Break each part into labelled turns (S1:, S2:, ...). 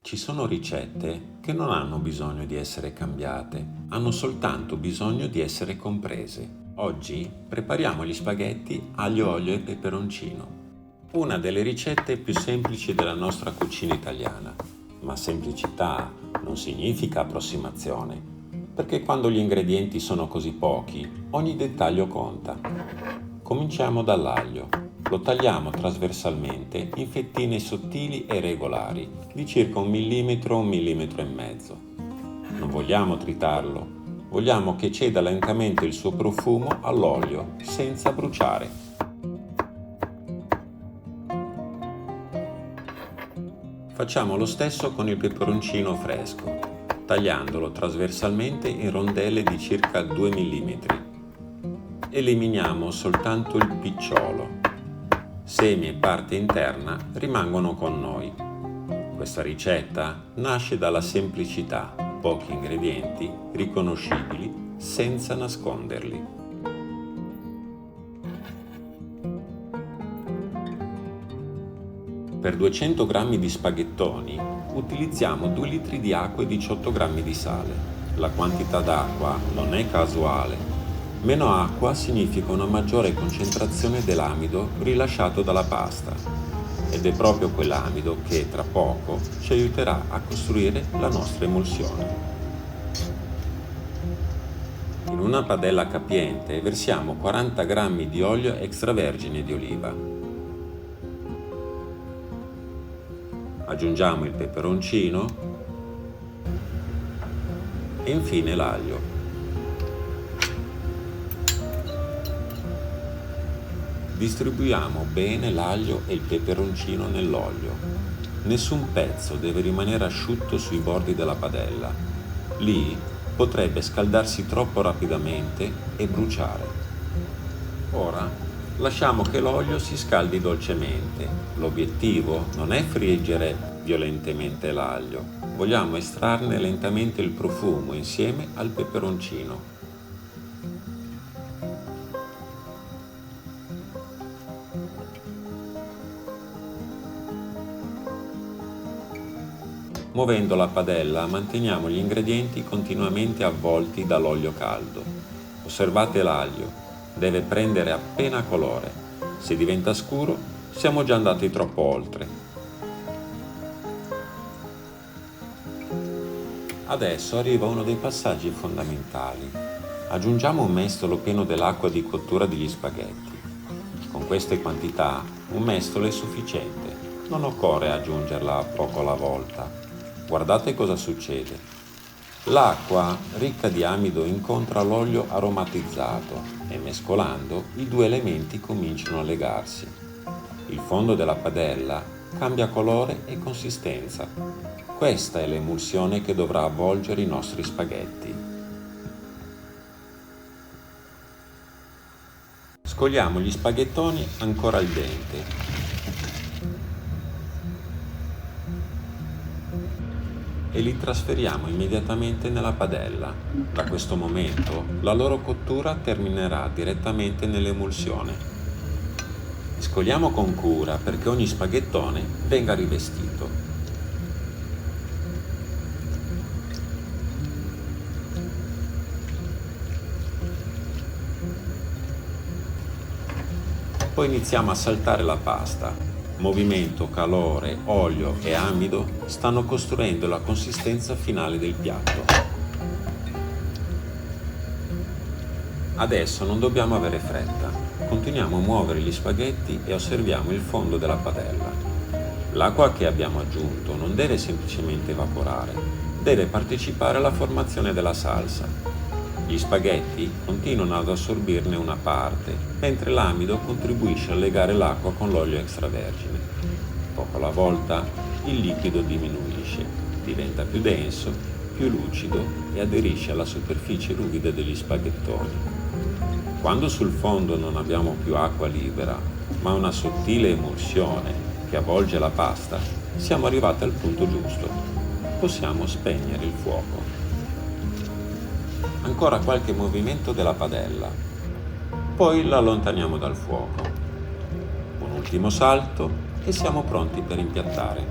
S1: Ci sono ricette che non hanno bisogno di essere cambiate, hanno soltanto bisogno di essere comprese. Oggi prepariamo gli spaghetti aglio, olio e peperoncino. Una delle ricette più semplici della nostra cucina italiana. Ma semplicità non significa approssimazione, perché quando gli ingredienti sono così pochi, ogni dettaglio conta. Cominciamo dall'aglio. Lo tagliamo trasversalmente in fettine sottili e regolari, di circa 1 millimetro o 1 millimetro e mezzo. Non vogliamo tritarlo, vogliamo che ceda lentamente il suo profumo all'olio, senza bruciare. Facciamo lo stesso con il peperoncino fresco, tagliandolo trasversalmente in rondelle di circa 2 millimetri. Eliminiamo soltanto il picciolo. Semi e parte interna rimangono con noi. Questa ricetta nasce dalla semplicità, pochi ingredienti, riconoscibili, senza nasconderli. Per 200 g di spaghettoni utilizziamo 2 litri di acqua e 18 g di sale. La quantità d'acqua non è casuale. Meno acqua significa una maggiore concentrazione dell'amido rilasciato dalla pasta ed è proprio quell'amido che tra poco ci aiuterà a costruire la nostra emulsione. In una padella capiente versiamo 40 g di olio extravergine di oliva. Aggiungiamo il peperoncino e infine l'aglio. Distribuiamo bene l'aglio e il peperoncino nell'olio. Nessun pezzo deve rimanere asciutto sui bordi della padella. Lì potrebbe scaldarsi troppo rapidamente e bruciare. Ora lasciamo che l'olio si scaldi dolcemente. L'obiettivo non è friggere violentemente l'aglio. Vogliamo estrarne lentamente il profumo insieme al peperoncino. Muovendo la padella manteniamo gli ingredienti continuamente avvolti dall'olio caldo. Osservate l'aglio, deve prendere appena colore. Se diventa scuro, siamo già andati troppo oltre. Adesso arriva uno dei passaggi fondamentali. Aggiungiamo un mestolo pieno dell'acqua di cottura degli spaghetti. Con queste quantità, un mestolo è sufficiente. Non occorre aggiungerla poco alla volta. Guardate cosa succede. L'acqua ricca di amido incontra l'olio aromatizzato e mescolando i due elementi cominciano a legarsi. Il fondo della padella cambia colore e consistenza. Questa è l'emulsione che dovrà avvolgere i nostri spaghetti. Scogliamo gli spaghettoni ancora al dente. E li trasferiamo immediatamente nella padella. Da questo momento la loro cottura terminerà direttamente nell'emulsione. Scogliamo con cura perché ogni spaghettone venga rivestito. Poi iniziamo a saltare la pasta. Movimento, calore, olio e amido stanno costruendo la consistenza finale del piatto. Adesso non dobbiamo avere fretta. Continuiamo a muovere gli spaghetti e osserviamo il fondo della padella. L'acqua che abbiamo aggiunto non deve semplicemente evaporare, deve partecipare alla formazione della salsa. Gli spaghetti continuano ad assorbirne una parte, mentre l'amido contribuisce a legare l'acqua con l'olio extravergine. Poco alla volta il liquido diminuisce, diventa più denso, più lucido e aderisce alla superficie ruvida degli spaghettoni. Quando sul fondo non abbiamo più acqua libera, ma una sottile emulsione che avvolge la pasta, siamo arrivati al punto giusto. Possiamo spegnere il fuoco. Ancora qualche movimento della padella, poi la allontaniamo dal fuoco. Un ultimo salto e siamo pronti per impiattare.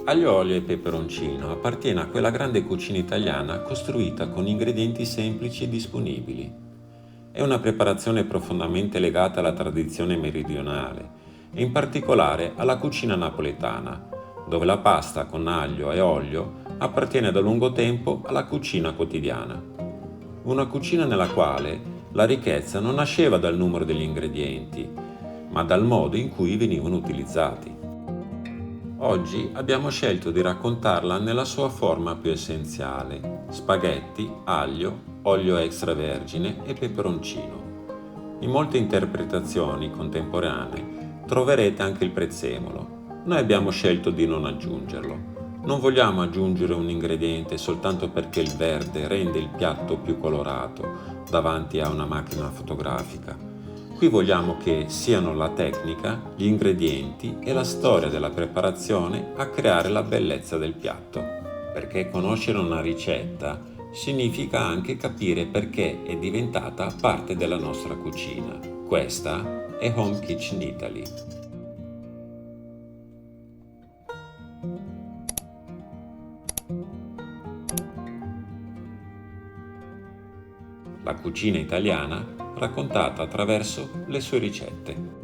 S1: Aglio, olio e peperoncino appartiene a quella grande cucina italiana costruita con ingredienti semplici e disponibili. È una preparazione profondamente legata alla tradizione meridionale e in particolare alla cucina napoletana, dove la pasta con aglio e olio appartiene da lungo tempo alla cucina quotidiana. Una cucina nella quale la ricchezza non nasceva dal numero degli ingredienti, ma dal modo in cui venivano utilizzati. Oggi abbiamo scelto di raccontarla nella sua forma più essenziale: spaghetti, aglio, olio extravergine e peperoncino. In molte interpretazioni contemporanee troverete anche il prezzemolo. Noi abbiamo scelto di non aggiungerlo. Non vogliamo aggiungere un ingrediente soltanto perché il verde rende il piatto più colorato davanti a una macchina fotografica. Qui vogliamo che siano la tecnica, gli ingredienti e la storia della preparazione a creare la bellezza del piatto, perché conoscere una ricetta significa anche capire perché è diventata parte della nostra cucina. Questa è Home Kitchen Italy. La cucina italiana raccontata attraverso le sue ricette.